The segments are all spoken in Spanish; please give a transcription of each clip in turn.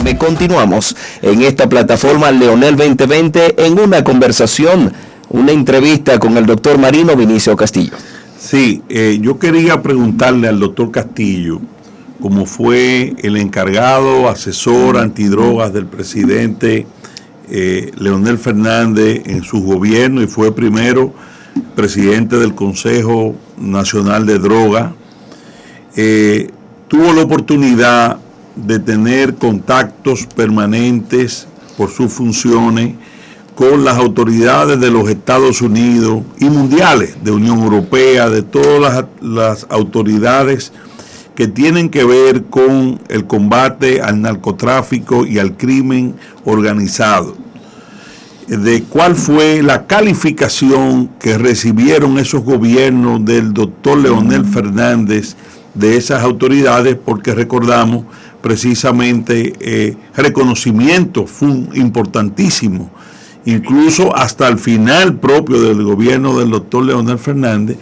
AM. Continuamos en esta plataforma Leonel 2020 en una conversación, una entrevista con el doctor Marino Vinicio Castillo. Sí, yo quería preguntarle al doctor Castillo, como fue el encargado, asesor antidrogas del presidente Leonel Fernández en su gobierno y fue primero presidente del Consejo Nacional de Drogas, tuvo la oportunidad de tener contactos permanentes por sus funciones con las autoridades de los Estados Unidos y mundiales, de Unión Europea, de todas las autoridades que tienen que ver con el combate al narcotráfico y al crimen organizado. De cuál fue la calificación que recibieron esos gobiernos del doctor Leonel Fernández de esas autoridades, porque recordamos precisamente reconocimiento fue importantísimo, incluso hasta el final propio del gobierno del doctor Leonel Fernández,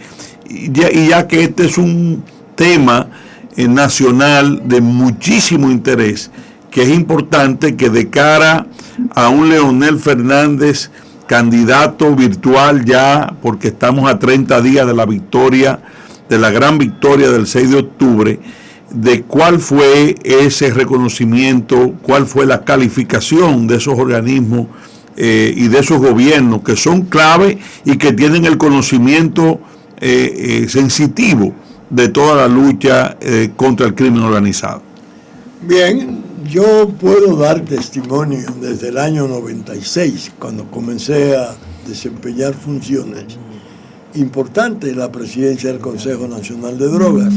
y ya que este es un tema nacional de muchísimo interés, que es importante que de cara a un Leonel Fernández candidato virtual ya, porque estamos a 30 días de la victoria, de la gran victoria del 6 de octubre, de cuál fue ese reconocimiento, cuál fue la calificación de esos organismos y de esos gobiernos que son clave y que tienen el conocimiento sensitivo de toda la lucha contra el crimen organizado. Bien, yo puedo dar testimonio desde el año 96, cuando comencé a desempeñar funciones importantes en la presidencia del Consejo Nacional de Drogas.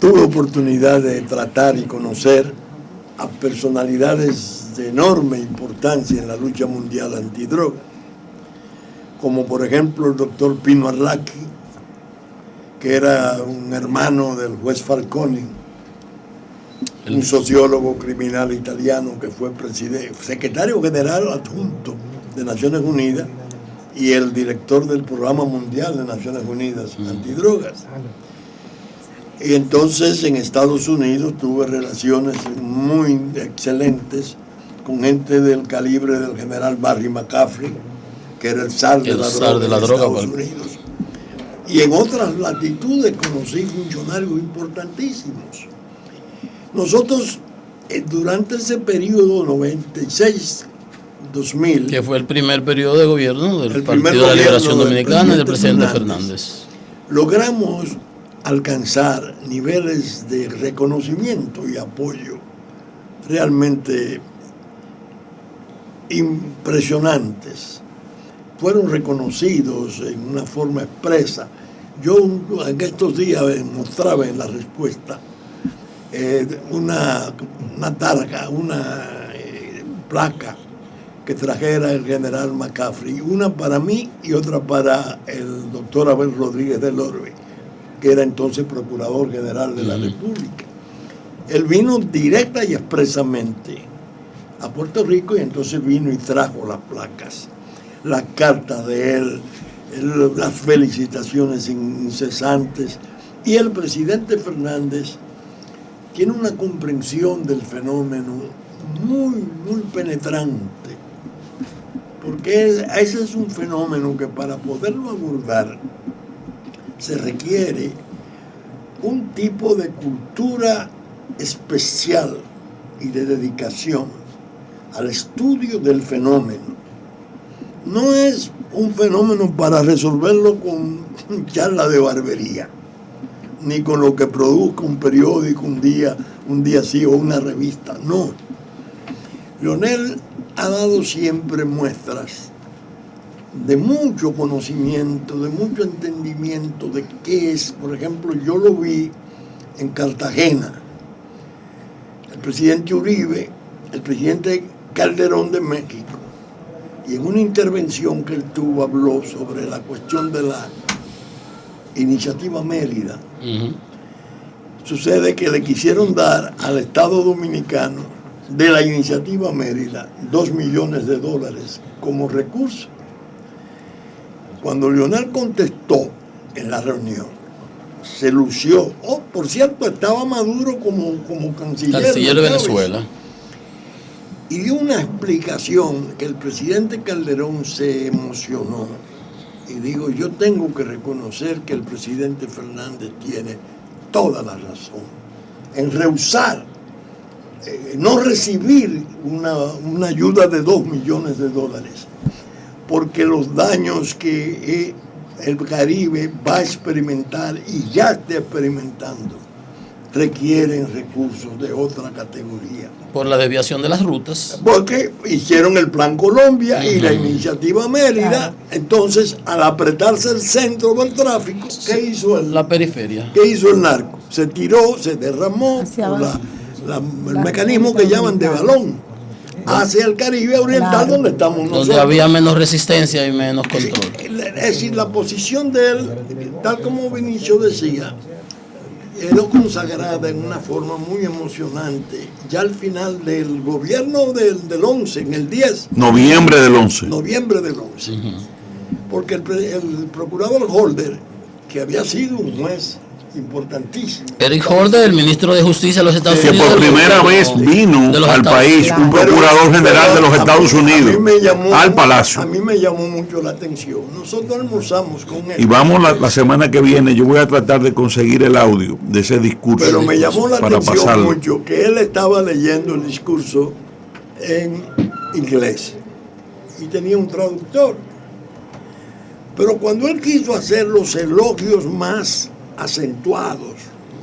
Tuve oportunidad de tratar y conocer a personalidades de enorme importancia en la lucha mundial antidroga, como por ejemplo el doctor Pino Arlaqui, que era un hermano del juez Falconi, un sociólogo criminal italiano que fue secretario general adjunto de Naciones Unidas y el director del Programa Mundial de Naciones Unidas Antidrogas. Y entonces en Estados Unidos tuve relaciones muy excelentes con gente del calibre del general Barry McCaffrey, que era el zar de la droga en Estados Unidos. Y en otras latitudes conocí funcionarios importantísimos. Nosotros, durante ese periodo 96-2000... que fue el primer periodo de gobierno del Partido de la Liberación Dominicana y del presidente Fernández, logramos alcanzar niveles de reconocimiento y apoyo realmente impresionantes. Fueron reconocidos en una forma expresa. Yo en estos días mostraba en la respuesta una targa, una placa que trajera el general McCaffrey, una para mí y otra para el doctor Abel Rodríguez del Orbe, que era entonces Procurador General de la República. Él vino directa y expresamente a Puerto Rico y entonces vino y trajo las placas, las cartas de él, las felicitaciones incesantes. Y el presidente Fernández tiene una comprensión del fenómeno muy, muy penetrante, porque ese es un fenómeno que para poderlo abordar se requiere un tipo de cultura especial y de dedicación al estudio del fenómeno. No es un fenómeno para resolverlo con charla de barbería, ni con lo que produzca un periódico un día sí o una revista, no. Leonel ha dado siempre muestras de mucho conocimiento, de mucho entendimiento de qué es. Por ejemplo, yo lo vi en Cartagena, el presidente Uribe, el presidente Calderón de México, y en una intervención que él tuvo habló sobre la cuestión de la iniciativa Mérida. Sucede que le quisieron dar al Estado Dominicano de la iniciativa Mérida $2 millones como recurso. Cuando Leonel contestó en la reunión se lució. Oh, por cierto, estaba Maduro como canciller de Venezuela. Y dio una explicación que el presidente Calderón se emocionó. Y digo, yo tengo que reconocer que el presidente Fernández tiene toda la razón en rehusar, no recibir una ayuda de $2 millones, porque los daños que el Caribe va a experimentar y ya está experimentando requieren recursos de otra categoría. Por la desviación de las rutas. Porque hicieron el Plan Colombia y la iniciativa Mérida. Claro. Entonces, al apretarse el centro del tráfico, ¿qué hizo la periferia? ¿Qué hizo el narco? Se tiró, se derramó por el mecanismo que llaman de balón hacia el Caribe oriental, claro, donde estamos nosotros. Donde había menos resistencia y menos control. Es decir, la posición de él, tal como Vinicio decía, quedó consagrada en una forma muy emocionante. Ya al final del gobierno del 11, en el 10. Noviembre del 11. Porque el procurador Holder, que había sido un juez importantísimo. Eric Holder, el ministro de Justicia de los Estados Unidos. Que por primera vez vino al país un procurador general de los Estados Unidos al Palacio. A mí me llamó mucho la atención. Nosotros almorzamos con él. Y vamos la semana que viene, yo voy a tratar de conseguir el audio de ese discurso. Pero me llamó la atención mucho que él estaba leyendo el discurso en inglés y tenía un traductor. Pero cuando él quiso hacer los elogios más acentuados,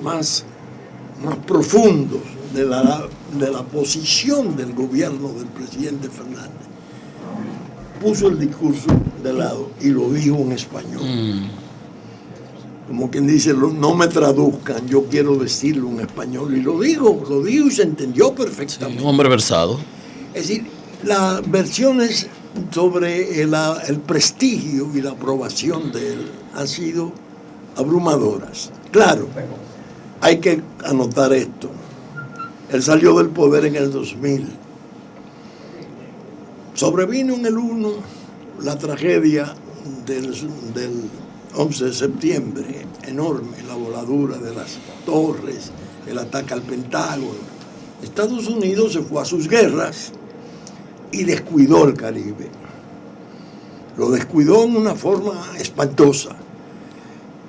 más profundos de la posición del gobierno del presidente Fernández, puso el discurso de lado y lo dijo en español. Como quien dice, no me traduzcan, yo quiero decirlo en español. Y lo dijo y se entendió perfectamente. Sí, un hombre versado. Es decir, las versiones sobre el prestigio y la aprobación de él han sido abrumadoras. Claro, hay que anotar esto. Él salió del poder en el 2000. Sobrevino en el 1 la tragedia del 11 de septiembre, enorme, la voladura de las torres, el ataque al Pentágono. Estados Unidos se fue a sus guerras y descuidó el Caribe. Lo descuidó en una forma espantosa.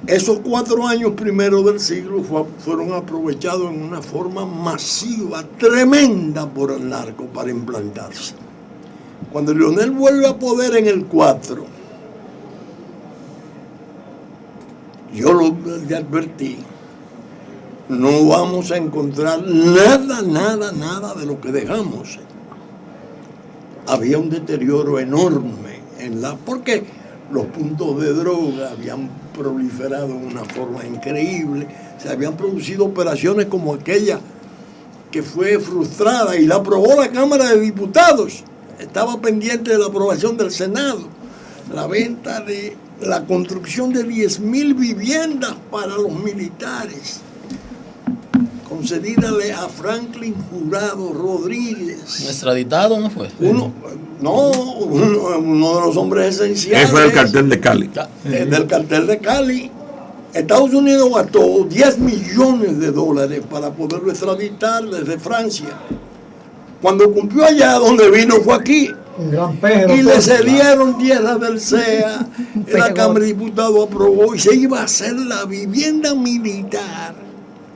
Esos 4 años primeros del siglo fueron aprovechados en una forma masiva, tremenda por el narco para implantarse. Cuando Leonel vuelve a poder en el 4, yo le advertí, no vamos a encontrar nada de lo que dejamos. Había un deterioro enorme porque los puntos de droga habían proliferado de una forma increíble, se habían producido operaciones como aquella que fue frustrada y la aprobó la Cámara de Diputados, estaba pendiente de la aprobación del Senado, la venta de la construcción de 10,000 viviendas para los militares, concedídale a Franklin Jurado Rodríguez. ¿Extraditado no fue? Uno de los hombres esenciales. Ese fue el cartel de Cali. Del cartel de Cali. Estados Unidos gastó $10 millones para poderlo extraditar desde Francia. Cuando cumplió allá, donde vino fue aquí. Un gran perro. Y le cedieron tierras del CEA. La Cámara de Diputados aprobó y se iba a hacer la vivienda militar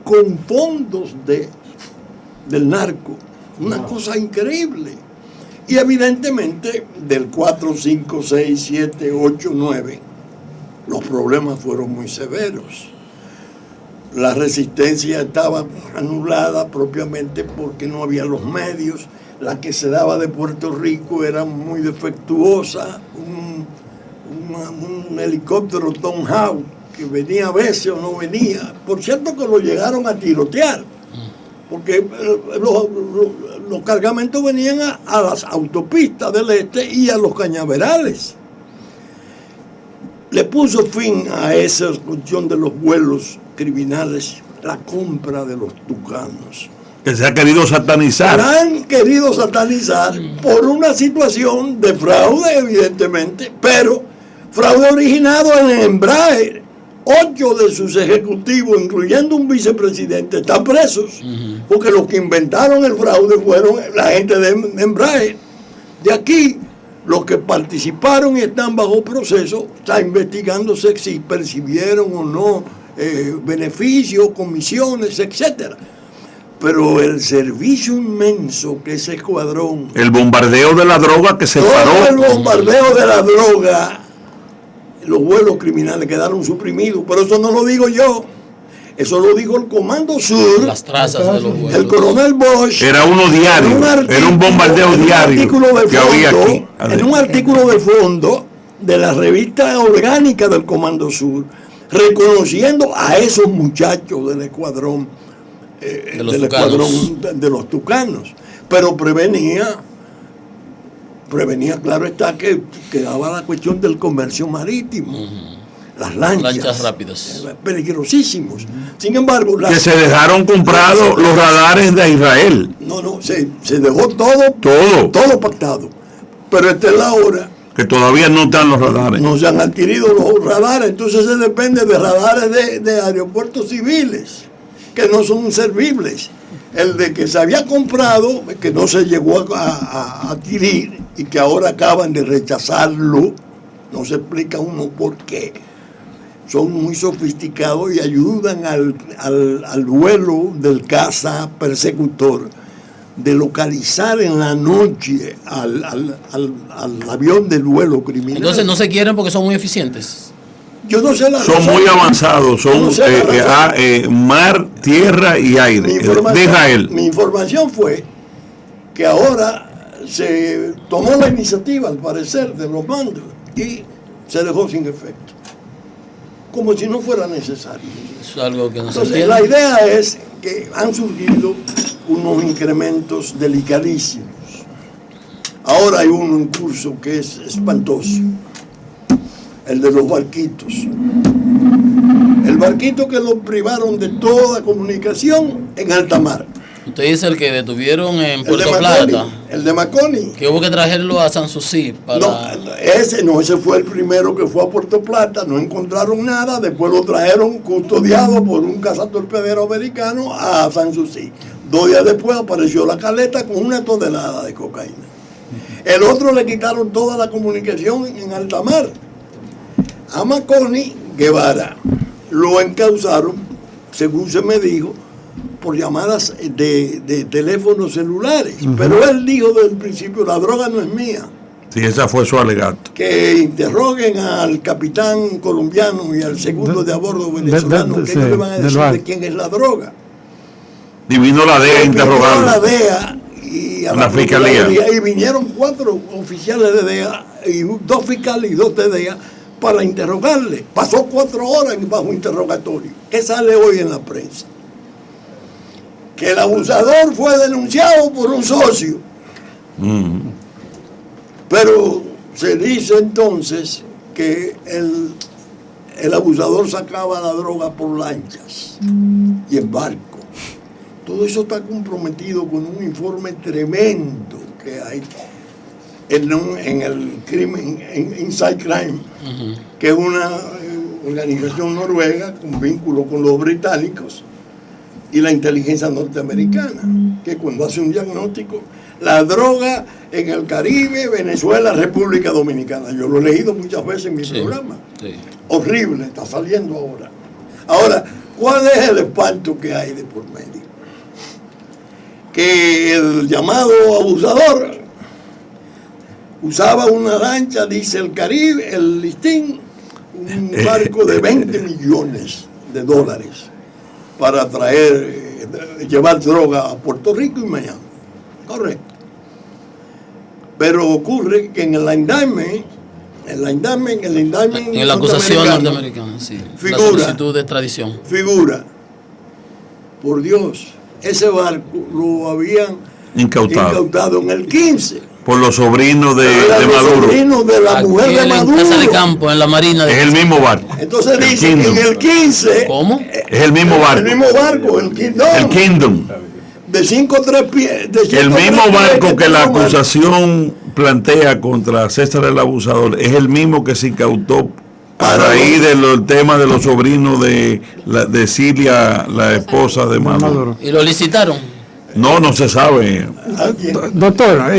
con fondos del narco. Una cosa increíble. Y evidentemente del 4, 5, 6, 7, 8, 9, los problemas fueron muy severos. La resistencia estaba anulada propiamente porque no había los medios. La que se daba de Puerto Rico era muy defectuosa. Un helicóptero Tom Howe que venía a veces o no venía. Por cierto que lo llegaron a tirotear, porque los cargamentos venían a las autopistas del este y a los cañaverales. Le puso fin a esa cuestión de los vuelos criminales, la compra de los tucanos. Que se ha querido satanizar. La han querido satanizar por una situación de fraude, evidentemente, pero fraude originado en Embraer, 8 de sus ejecutivos, incluyendo un vicepresidente, están presos, porque los que inventaron el fraude fueron la gente de Embraer. De aquí, los que participaron y están bajo proceso, está investigándose si percibieron o no beneficios, comisiones, etcétera. Pero el servicio inmenso que ese escuadrón... El bombardeo de la droga que se paró. El bombardeo de la droga, los vuelos criminales quedaron suprimidos, pero eso no lo digo yo, eso lo dijo el Comando Sur. Las trazas de los vuelos. El coronel Bosch. Era uno diario, era un bombardeo diario que había aquí. En un artículo de fondo de la revista orgánica del Comando Sur, reconociendo a esos muchachos del escuadrón, de los tucanos, pero prevenía, claro está, que quedaba la cuestión del comercio marítimo, las lanchas rápidas, peligrosísimos. Sin embargo, que se dejaron comprados los radares de Israel. No, se dejó todo pactado, pero esta es la hora que todavía no están los radares. No se han adquirido los radares, entonces se depende de radares de aeropuertos civiles que no son servibles. El de que se había comprado, que no se llegó a adquirir y que ahora acaban de rechazarlo, no se explica uno por qué. Son muy sofisticados y ayudan al vuelo del caza persecutor de localizar en la noche al avión del vuelo criminal. Entonces no se quieren porque son muy eficientes. Yo no sé la son razón. Muy avanzados, son mar, tierra y aire de Israel. Mi información fue que ahora se tomó la iniciativa, al parecer, de los mandos y se dejó sin efecto, como si no fuera necesario. Es algo que no se Entonces, la idea es que han surgido unos incrementos delicadísimos. Ahora hay uno en curso que es espantoso, el de los barquitos. El barquito que lo privaron de toda comunicación en alta mar. Usted dice el que detuvieron en Puerto Plata. El de Maconi. Que hubo que traerlo a Sanssouci para... Ese fue el primero que fue a Puerto Plata, no encontraron nada, después lo trajeron custodiado por un cazatorpedero americano a Sanssouci. 2 días después apareció la caleta con 1 tonelada de cocaína. El otro le quitaron toda la comunicación en alta mar. A Maconi Guevara lo encausaron, según se me dijo, por llamadas de teléfonos celulares. Pero él dijo desde el principio, la droga no es mía. Sí, esa fue su alegato. Que interroguen al capitán colombiano y al segundo de a bordo venezolano, que ellos le van a decir de quién es la droga. Y vino la DEA a interrogarlo. La DEA y a la fiscalía. Y vinieron 4 oficiales de DEA, y 2 fiscales y 2 de DEA, para interrogarle. Pasó 4 horas bajo interrogatorio. ¿Qué sale hoy en la prensa? Que el abusador fue denunciado por un socio. Pero se dice entonces que el abusador sacaba la droga por lanchas y en barco. Todo eso está comprometido con un informe tremendo que hay en el crimen, en Inside Crime, que es una organización noruega con vínculo con los británicos y la inteligencia norteamericana, que cuando hace un diagnóstico, la droga en el Caribe, Venezuela, República Dominicana. Yo lo he leído muchas veces en mi programa. Sí. Horrible, está saliendo ahora. Ahora, ¿cuál es el espanto que hay de por medio? Que el llamado abusador usaba una lancha, dice el Caribe, el listín, un barco de 20 millones de dólares para llevar droga a Puerto Rico y Miami. Correcto. Pero ocurre que en la acusación norteamericana, sí. Figura, la solicitud de extradición. Figura, por Dios, ese barco lo habían incautado en el 15. Por los sobrinos de Maduro. Los sobrinos de la mujer de Maduro. En casa de campo, en la marina. Es el mismo barco. Entonces dice que en el 15. ¿Cómo? Es el mismo barco. El mismo barco, el Kingdom. El Kingdom. De 5-3 pies. El mismo barco que la acusación plantea contra César el abusador es el mismo que se incautó A raíz del tema de los sobrinos de Cilia, la esposa de Maduro. ¿Y lo licitaron? No se sabe. Doctor,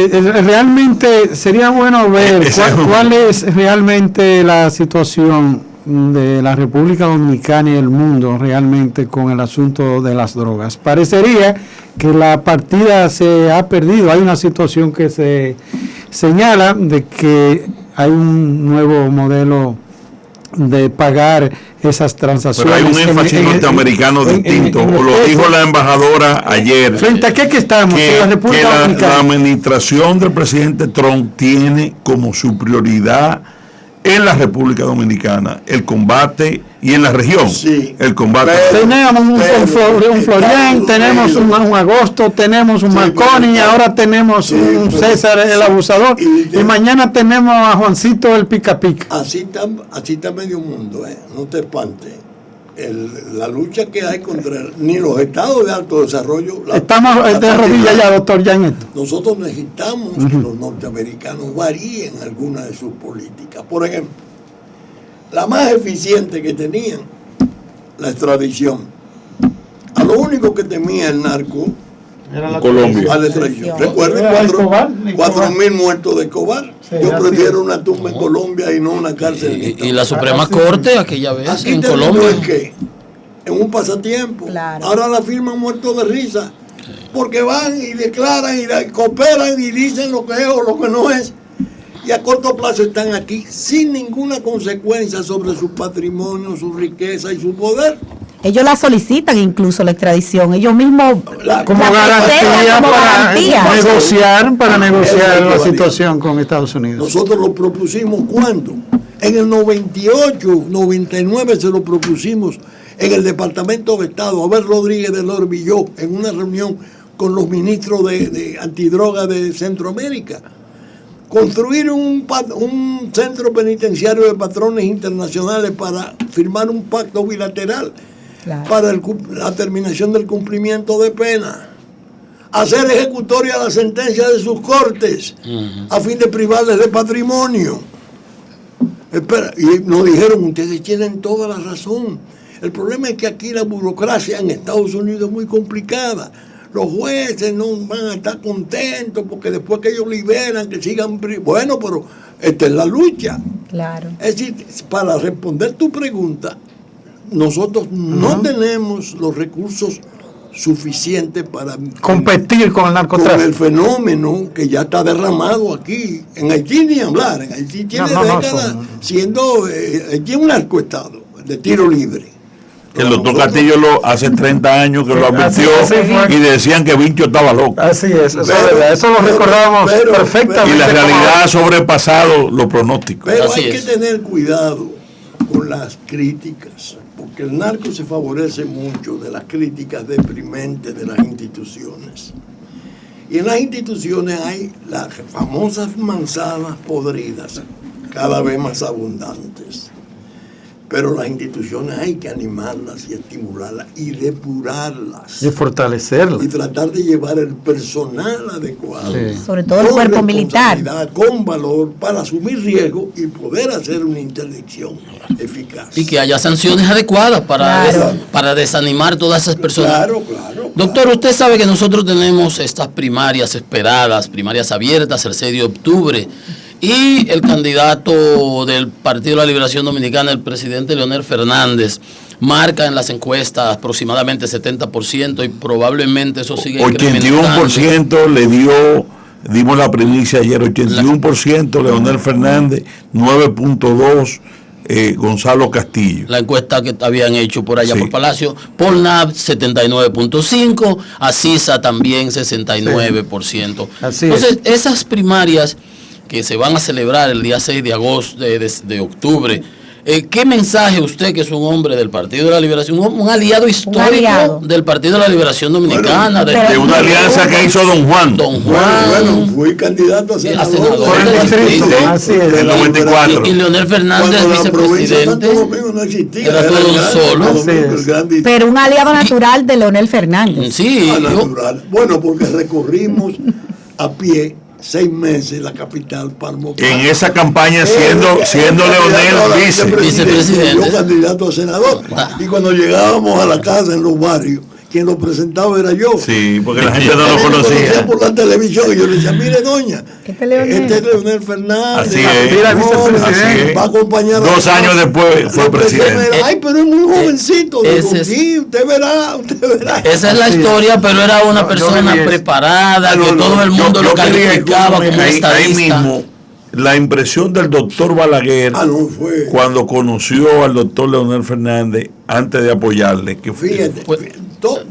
realmente sería bueno ver cuál es realmente la situación de la República Dominicana y el mundo realmente con el asunto de las drogas. Parecería que la partida se ha perdido. Hay una situación que se señala de que hay un nuevo modelo de pagar esas transacciones. Pero hay un énfasis norteamericano distinto, lo dijo la embajadora ayer. ¿Frente a qué que estamos? Que en la República Dominicana. La administración del presidente Trump tiene como su prioridad en la República Dominicana el combate y en la región el combate. Tenemos un Florian, tenemos un Agosto, tenemos un Marconi, ahora tenemos un César el abusador y mañana tenemos a Juancito el pica pica. Así está medio mundo, no te espantes. La lucha que hay contra ni los estados de alto desarrollo. Estamos de rodillas ya, doctor, ya en esto. Nosotros necesitamos que los norteamericanos varíen algunas de sus políticas. Por ejemplo, la más eficiente que tenían, la extradición. A lo único que temía el narco era la Colombia. A la extradición. Recuerden 4.000 muertos de Escobar. Sí, yo prefiero una tumba en Colombia y no una cárcel. Y la Suprema Corte aquella vez aquí en Colombia. Es que en un pasatiempo. Claro. Ahora la firman muerto de risa. Porque van y declaran y cooperan y dicen lo que es o lo que no es. Y a corto plazo están aquí sin ninguna consecuencia sobre su patrimonio, su riqueza y su poder. Ellos la solicitan incluso la extradición, ellos mismos como garantía para negociar la situación con Estados Unidos. Nosotros lo propusimos ¿cuándo? En el 98, 99 se lo propusimos en el Departamento de Estado, Abel Rodríguez del Orbe y yo, en una reunión con los ministros de antidroga de Centroamérica. Construir un centro penitenciario de patrones internacionales para firmar un pacto bilateral. Claro. Para la terminación del cumplimiento de pena, hacer ejecutoria la sentencia de sus cortes a fin de privarles de patrimonio. Y nos dijeron, ustedes tienen toda la razón. El problema es que aquí la burocracia en Estados Unidos es muy complicada. Los jueces no van a estar contentos porque después que ellos liberan, que sigan. Bueno, pero esta es la lucha. Claro. Es decir, para responder tu pregunta, nosotros no tenemos los recursos suficientes para competir con el narcotráfico. Con el fenómeno que ya está derramado aquí. En Haití ni hablar. En Haití tiene décadas siendo Haití un narcoestado de tiro libre. Que el doctor Castillo hace 30 años que lo advirtió y decían que Vincho estaba loco. Así es, eso lo recordábamos perfectamente. Y la realidad ha sobrepasado los pronósticos. Pero hay que tener cuidado con las críticas, porque el narco se favorece mucho de las críticas deprimentes de las instituciones. Y en las instituciones hay las famosas manzanas podridas, cada vez más abundantes. Pero las instituciones hay que animarlas y estimularlas y depurarlas. Y fortalecerlas. Y tratar de llevar el personal adecuado. Sí. Sobre todo el cuerpo militar. Con valor para asumir riesgos y poder hacer una interdicción eficaz. Y que haya sanciones adecuadas para desanimar todas esas personas. Claro. Doctor, usted sabe que nosotros tenemos estas primarias esperadas, primarias abiertas el 6 de octubre. Y el candidato del Partido de la Liberación Dominicana, el presidente Leonel Fernández, marca en las encuestas aproximadamente 70% y probablemente eso sigue incrementando. 81% dimos la primicia ayer, 81% Leonel Fernández, 9.2% Gonzalo Castillo. La encuesta que habían hecho por allá por Palacio, Polnab 79.5%, Asisa también 69%. Entonces, esas primarias que se van a celebrar el día 6 de agosto, de octubre, ¿qué mensaje usted, que es un hombre del Partido de la Liberación, un aliado histórico del Partido de la Liberación Dominicana, de una alianza que hizo Don Juan? Bueno, fui candidato a senador por el distrito, así es, del 94. Y Leonel Fernández, vicepresidente, no existía, era todo solo. Pero un aliado natural de Leonel Fernández. Sí. Natural. Bueno, porque recorrimos a pie 6 meses la capital Palmo. En esa campaña siendo Leonel vicepresidente, yo candidato a senador. Y cuando llegábamos a la casa en los barrios, quien lo presentaba era yo. Sí, porque la gente no lo conocía. Por la televisión y yo le decía, mire doña, este es Leonel Fernández. Así es. Mira, vicepresidente. Va a acompañar 2 años después fue presidente. Ay, pero es muy jovencito. Digo, sí, usted verá. Esa es la historia, pero era una persona preparada, que todo el mundo lo calificaba como estadista. Ahí mismo, la impresión del doctor Balaguer cuando conoció al doctor Leonel Fernández antes de apoyarle, que fíjate,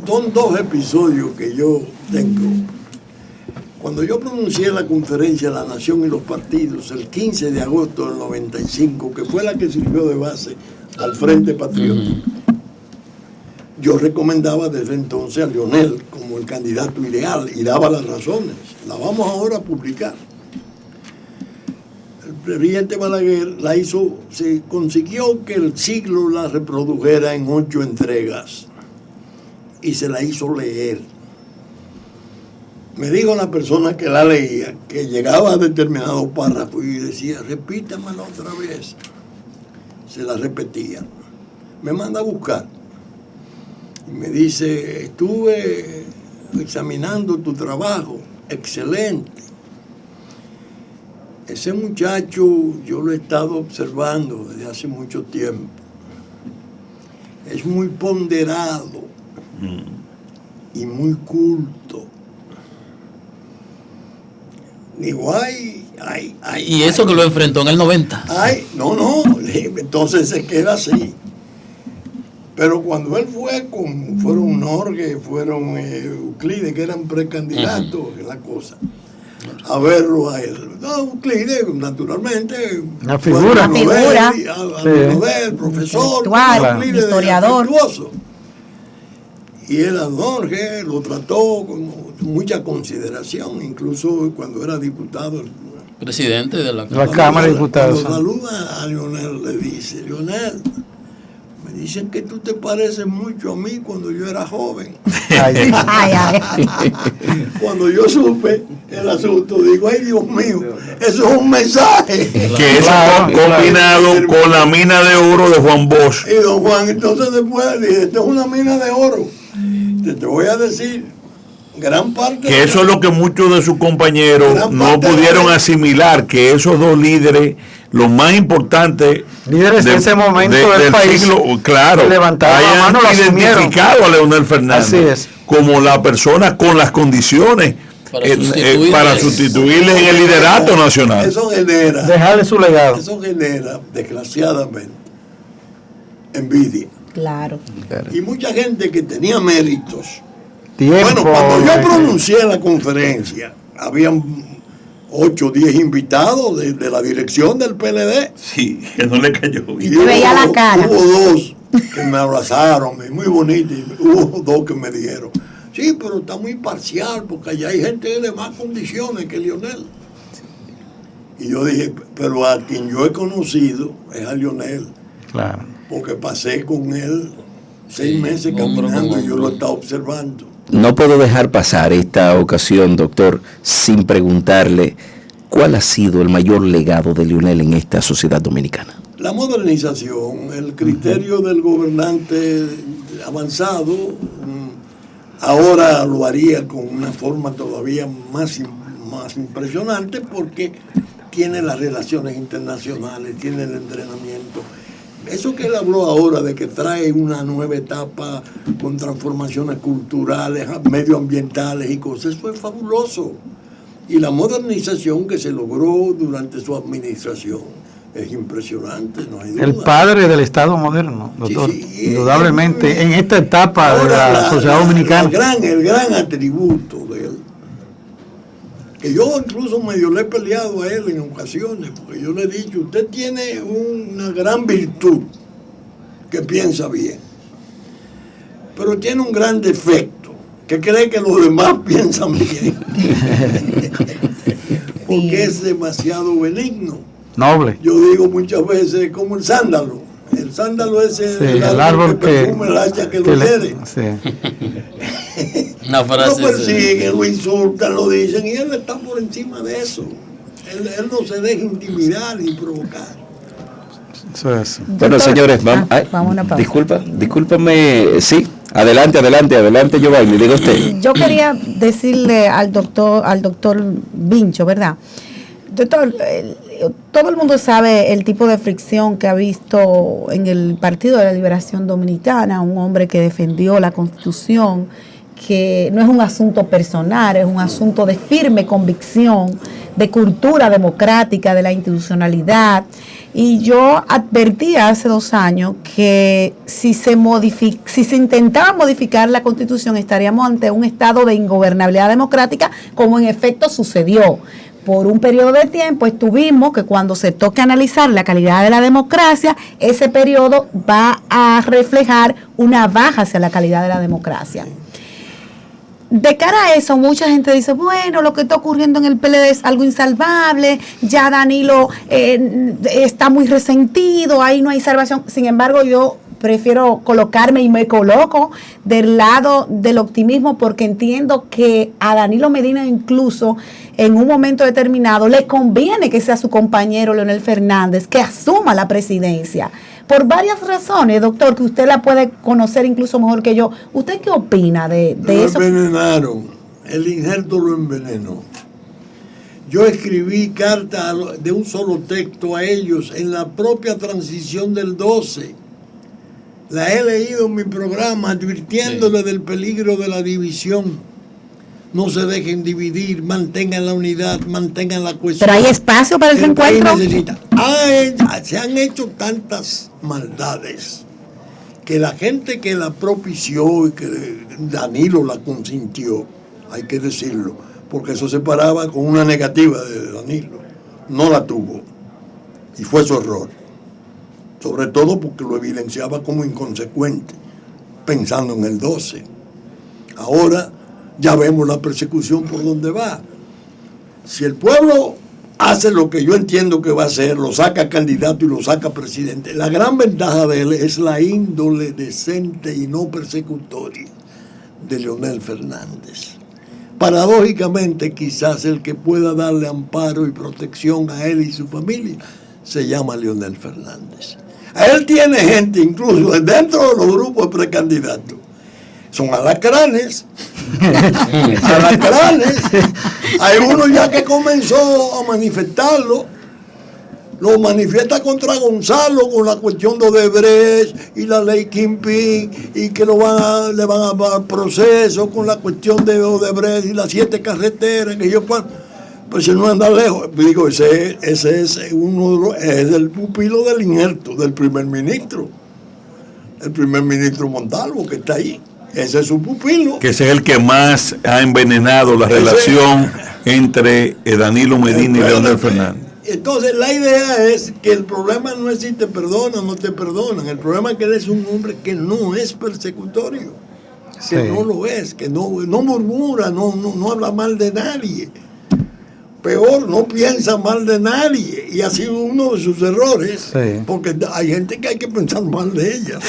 son 2 episodios que yo tengo. Cuando yo pronuncié la conferencia La Nación y los Partidos el 15 de agosto del 95, que fue la que sirvió de base al Frente Patriótico, yo recomendaba desde entonces a Leonel como el candidato ideal y daba las razones. La vamos ahora a publicar. El presidente Balaguer se consiguió que el Siglo la reprodujera en 8 entregas y se la hizo leer. Me dijo la persona que la leía que llegaba a determinado párrafo y decía, repítamela otra vez. Se la repetía. Me manda a buscar. Y me dice, estuve examinando tu trabajo, excelente. Ese muchacho yo lo he estado observando desde hace mucho tiempo. Es muy ponderado y muy culto. Digo, y eso que lo enfrentó en el 90. No, entonces se queda así. Pero cuando él fueron Norge, fueron Euclides, que eran precandidatos, la cosa, a verlo a él. No, Euclides, naturalmente. Una figura. Nobel, profesor, Euclides, historiador. Y él a Norge lo trató con mucha consideración, incluso cuando era diputado. Presidente de la Cámara de Diputados. Cuando saluda a Leonel, le dice, Leonel, me dicen que tú te pareces mucho a mí cuando yo era joven. Cuando yo supe el asunto, digo, ay Dios mío, eso es un mensaje. Que eso combinado con la mina de oro de Juan Bosch. Y don Juan, entonces después dije, esto es una mina de oro. Te voy a decir, gran parte... Que eso es lo que muchos de sus compañeros no pudieron asimilar, que esos 2 líderes, los más importantes... Líderes de ese momento del país, siglo, claro, hayan identificado a Leonel Fernández como la persona con las condiciones para sustituirle en el liderato nacional. Eso genera... Dejarle su legado. Eso genera, desgraciadamente, envidia. Claro. Y mucha gente que tenía méritos. Bueno, cuando yo pronuncié la conferencia, habían 8 o 10 invitados de la dirección del PLD. Sí, que no le cayó bien. Y veía la cara. Hubo 2 que me abrazaron, muy bonitos, y hubo 2 que me dijeron, sí, pero está muy parcial, porque allá hay gente de más condiciones que Leonel. Y yo dije, pero a quien yo he conocido es a Leonel. Claro. Porque pasé con él 6 meses caminando y yo lo estaba observando. No puedo dejar pasar esta ocasión, doctor, sin preguntarle cuál ha sido el mayor legado de Leonel en esta sociedad dominicana. La modernización, el criterio del gobernante avanzado, ahora lo haría con una forma todavía más impresionante porque tiene las relaciones internacionales, tiene el entrenamiento. Eso que él habló ahora de que trae una nueva etapa con transformaciones culturales, medioambientales y cosas, eso es fabuloso. Y la modernización que se logró durante su administración es impresionante, no hay duda. El padre del Estado moderno, doctor, sí, indudablemente, en esta etapa de la sociedad dominicana. El gran atributo de él, que yo incluso medio le he peleado a él en ocasiones, porque yo le he dicho, usted tiene una gran virtud, que piensa bien, pero tiene un gran defecto, que cree que los demás piensan bien, porque es demasiado benigno. Noble. Yo digo muchas veces como el sándalo. El sándalo es el árbol que perfume el hacha que lo hiere. Sí. Una frase. Lo persiguen, lo insultan, lo dicen, y él está por encima de eso. Él no se deja intimidar ni provocar. Bueno, señores, discúlpame, sí, adelante, Giovanni, diga usted. Yo quería decirle al doctor Vincho, ¿verdad? Doctor, todo el mundo sabe el tipo de fricción que ha visto en el Partido de la Liberación Dominicana, un hombre que defendió la Constitución, que no es un asunto personal, es un asunto de firme convicción, de cultura democrática, de la institucionalidad. Y yo advertía hace 2 años que si se intentaba modificar la Constitución, estaríamos ante un estado de ingobernabilidad democrática, como en efecto sucedió. Por un periodo de tiempo estuvimos que cuando se toque analizar la calidad de la democracia, ese periodo va a reflejar una baja hacia la calidad de la democracia. De cara a eso, mucha gente dice, bueno, lo que está ocurriendo en el PLD es algo insalvable, ya Danilo está muy resentido, ahí no hay salvación. Sin embargo, yo prefiero colocarme y me coloco del lado del optimismo, porque entiendo que a Danilo Medina incluso en un momento determinado le conviene que sea su compañero Leonel Fernández, que asuma la presidencia. Por varias razones, doctor, que usted la puede conocer incluso mejor que yo. ¿Usted qué opina de eso? Lo envenenaron, el injerto lo envenenó. Yo escribí cartas de un solo texto a ellos en la propia transición del 12. La he leído en mi programa advirtiéndole del peligro de la división. No se dejen dividir, mantengan la unidad, mantengan la cohesión. Pero hay espacio para el reencuentro. Se han hecho tantas maldades que la gente que la propició y que Danilo la consintió, hay que decirlo, porque eso se paraba con una negativa de Danilo. No la tuvo. Y fue su error. Sobre todo porque lo evidenciaba como inconsecuente, pensando en el 12. Ahora ya vemos la persecución por donde va. Si el pueblo hace lo que yo entiendo que va a hacer, lo saca candidato y lo saca presidente, la gran ventaja de él es la índole decente y no persecutoria de Leonel Fernández. Paradójicamente, quizás el que pueda darle amparo y protección a él y su familia se llama Leonel Fernández. A él tiene gente, incluso dentro de los grupos de precandidatos. Son alacranes. Hay uno ya que comenzó a manifestarlo. Lo manifiesta contra Gonzalo con la cuestión de Odebrecht y la ley Kingpin, y que le van a dar proceso con la cuestión de Odebrecht y las 7 carreteras que yo pues si no anda lejos. Digo, ese es uno es el pupilo del injerto del primer ministro. El primer ministro Montalvo, que está ahí. Ese es su pupilo. Que ese es el que más ha envenenado la relación entre Danilo Medina y Leonel Fernández. Entonces la idea es que el problema no es si te perdonan o no te perdonan. El problema es que él es un hombre que no es persecutorio. Sí. Que no lo es, que no murmura, no habla mal de nadie. Peor, no piensa mal de nadie, y ha sido uno de sus errores, sí. Porque hay gente que hay que pensar mal de ella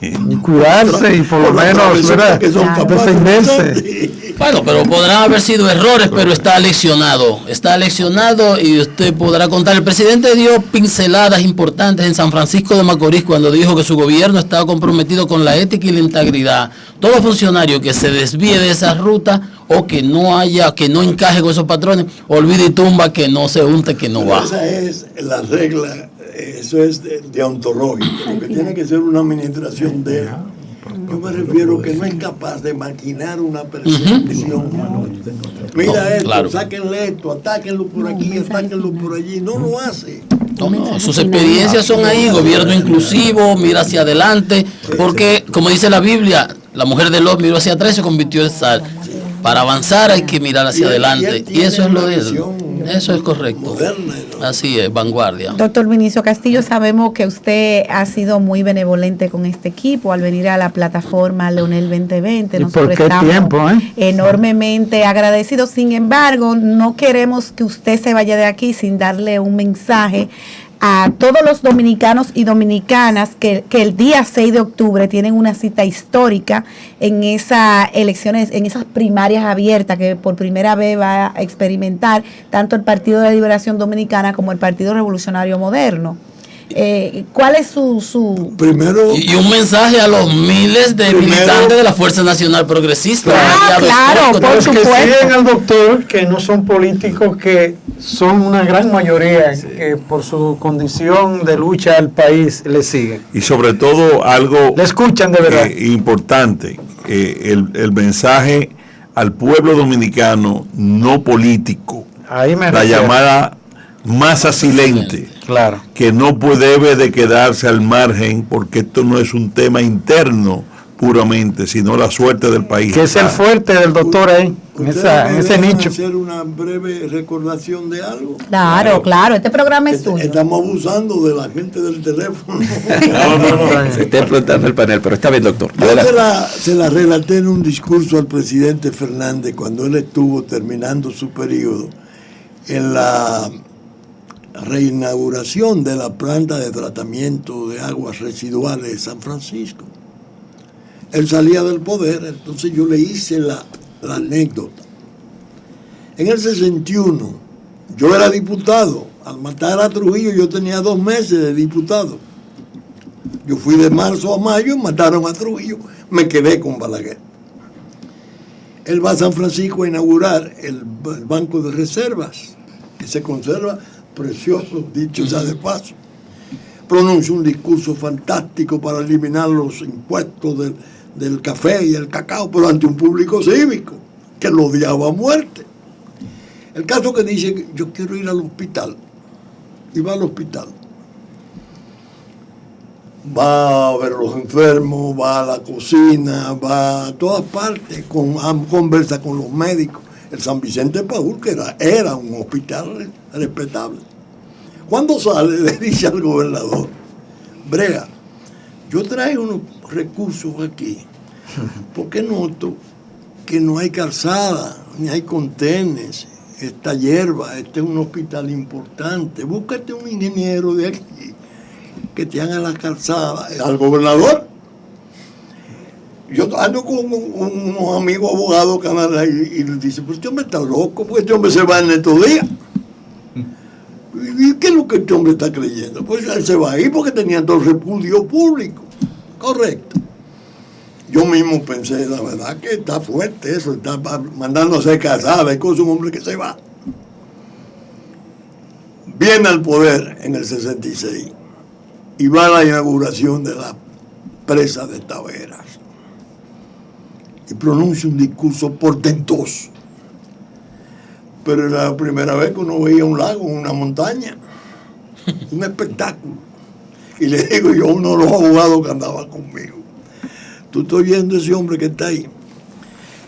y cuidarse y por lo menos defenderse. Bueno, pero podrán haber sido errores, pero está leccionado y usted podrá contar. El presidente dio pinceladas importantes en San Francisco de Macorís cuando dijo que su gobierno estaba comprometido con la ética y la integridad. Todo funcionario que se desvíe de esa ruta o que no encaje con esos patrones, olvide y tumba, que no se unte, que no va. Esa es la regla, eso es deontológico, lo que tiene que ser una administración de... Yo me refiero que no es capaz de maquinar una persecución. Mira esto, claro. Sáquenle esto, atáquenlo por aquí, atáquenlo por allí. No lo hace. No, sus experiencias son ahí, gobierno inclusivo, mira hacia adelante, porque como dice la Biblia, la mujer de Lot miró hacia atrás y se convirtió en sal. Para avanzar hay que mirar hacia adelante, y eso es lo de él. Eso es correcto. Moderna, ¿no? Así es, vanguardia. Doctor Vinicio Castillo, sabemos que usted ha sido muy benevolente con este equipo al venir a la plataforma Leonel 2020. Nosotros estamos enormemente agradecidos. Sin embargo, no queremos que usted se vaya de aquí sin darle un mensaje a todos los dominicanos y dominicanas que el día 6 de octubre tienen una cita histórica en esas elecciones, en esas primarias abiertas que por primera vez va a experimentar tanto el Partido de la Liberación Dominicana como el Partido Revolucionario Moderno. ¿Cuál es su primero y un mensaje a los miles de militantes de la Fuerza Nacional Progresista? Claro, por supuesto. Que siguen al doctor, que no son políticos, que son una gran mayoría que por su condición de lucha al país le siguen. Y sobre todo algo le escuchan de verdad. Importante, el mensaje al pueblo dominicano no político, ahí me la refiero. llamada masa silente, claro, que no debe de quedarse al margen, porque esto no es un tema interno puramente, sino la suerte del país. Que es el fuerte del doctor ahí, en ese nicho. Hacer una breve recordación de algo. Claro, este programa es suyo. Estamos abusando de la gente del teléfono. No. Se está explotando el panel, pero está bien, doctor. Se la relaté en un discurso al presidente Fernández cuando él estuvo terminando su periodo en la reinauguración de la planta de tratamiento de aguas residuales de San Francisco. Él salía del poder, entonces yo le hice la anécdota. En el 61, yo era diputado. Al matar a Trujillo, yo tenía 2 meses de diputado. Yo fui de marzo a mayo, mataron a Trujillo, me quedé con Balaguer. Él va a San Francisco a inaugurar el Banco de Reservas, que se conserva precioso, dicho sea de paso. Pronuncia un discurso fantástico para eliminar los impuestos del café y el cacao, pero ante un público cívico que lo odiaba a muerte. El caso que dice, yo quiero ir al hospital, y va al hospital. Va a ver los enfermos, va a la cocina, va a todas partes, conversa con los médicos. El San Vicente Paúl, que era un hospital respetable. Cuando sale, le dice al gobernador: Brega, yo traigo unos recursos aquí, porque noto que no hay calzada, ni hay contenes, esta hierba, este es un hospital importante, búscate un ingeniero de aquí que te haga la calzada. Al gobernador. Yo ando con unos amigos abogados canales y le dice, pues este hombre está loco, porque este hombre se va en estos días. ¿Y qué es lo que este hombre está creyendo? Pues él se va ahí porque tenía todo repudio público. Correcto. Yo mismo pensé, la verdad que está fuerte eso, está mandando a hacer casada, y cosas, un hombre que se va. Viene al poder en el 66 y va a la inauguración de la presa de Taveras. Y pronuncia un discurso portentoso. Pero era la primera vez que uno veía un lago, una montaña, un espectáculo. Y le digo yo a uno de los abogados que andaba conmigo, tú estás viendo ese hombre que está ahí,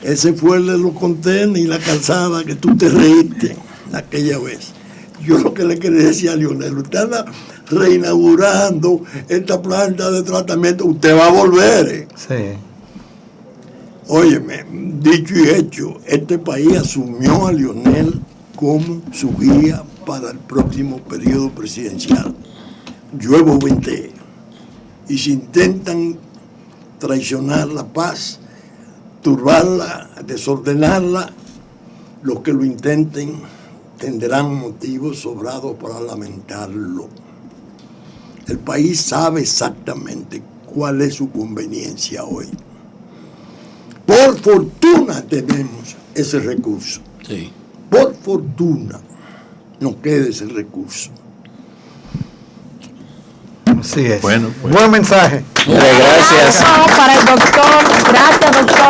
ese fue el de los contenedores y la calzada que tú te reíste aquella vez. Yo lo que le quería decir a Lionel, usted anda reinaugurando esta planta de tratamiento, usted va a volver. Sí. Óyeme, dicho y hecho, este país asumió a Lionel como su guía para el próximo periodo presidencial. Yo voté. Y si intentan traicionar la paz, turbarla, desordenarla, los que lo intenten tendrán motivos sobrados para lamentarlo. El país sabe exactamente cuál es su conveniencia hoy. Por fortuna tenemos ese recurso. Sí. Por fortuna nos queda ese recurso. Así es. Bueno, pues. Buen mensaje. Gracias. Para el doctor. Gracias, doctor.